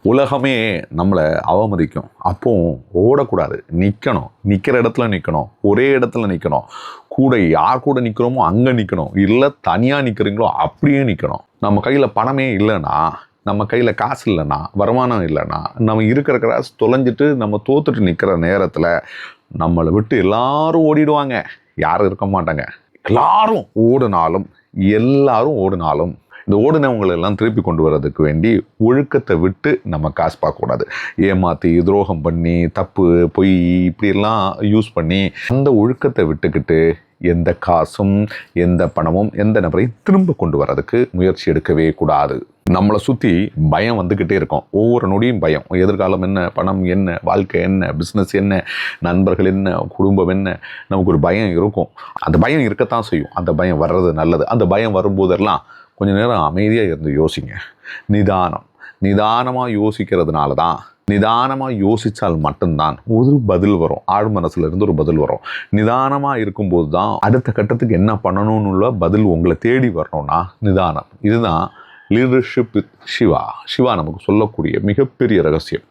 உலகமே நம்மளை அவமதிக்கும். அப்போ ஓடக்கூடாது, நிற்கணும். நிற்கிற இடத்துல நிற்கணும், ஒரே இடத்துல நிற்கணும். கூட யார் கூட நிற்கிறோமோ அங்கே நிற்கணும், இல்லை தனியாக நிற்கிறீங்களோ அப்படியே நிற்கணும். நம்ம கையில் பணமே இல்லைன்னா, நம்ம கையில் காசு இல்லைன்னா, வருமானம் இல்லைன்னா, நம்ம இருக்கிற காசு தொலைஞ்சிட்டு நம்ம தோத்துட்டு நிற்கிற நேரத்தில் நம்மளை விட்டு எல்லாரும் ஓடிடுவாங்க, யாரும் இருக்க மாட்டாங்க. எல்லாரும் ஓடினாலும் இந்த ஓடினவங்களை எல்லாம் திருப்பி கொண்டு வர்றதுக்கு வேண்டி ஒழுக்கத்தை விட்டு நம்ம காசு பார்க்கக்கூடாது. ஏமாற்றி துரோகம் பண்ணி தப்பு பொய் இப்படியெல்லாம் யூஸ் பண்ணி அந்த ஒழுக்கத்தை விட்டுக்கிட்டு எந்த காசும் எந்த பணமும் எந்த நபரையும் திரும்ப கொண்டு வர்றதுக்கு முயற்சி எடுக்கவே கூடாது. நம்மளை சுற்றி பயம் வந்துக்கிட்டே இருக்கும். ஒவ்வொரு நொடியும் பயம். எதிர்காலம் என்ன, பணம் என்ன, வாழ்க்கை என்ன, பிஸ்னஸ் என்ன, நண்பர்கள் என்ன, குடும்பம் என்ன, நமக்கு ஒரு பயம் இருக்கும். அந்த பயம் இருக்கத்தான் செய்யும். அந்த பயம் வர்றது நல்லது. அந்த பயம் வரும்போதெல்லாம் கொஞ்சம் நேரம் அமைதியாக இருந்து யோசிங்க. நிதானமாக யோசிக்கிறதுனால தான், நிதானமாக யோசித்தால் மட்டும்தான் ஒரு பதில் வரும். ஆழ் மனசுல இருந்து ஒரு பதில் வரும். நிதானமாக இருக்கும்போது தான் அடுத்த கட்டத்துக்கு என்ன பண்ணணும்னு உள்ள பதில் உங்களை தேடி வரணும்னா நிதானம். இதுதான் லீடர்ஷிப் வித் சிவா நமக்கு சொல்லக்கூடிய மிகப்பெரிய ரகசியம்.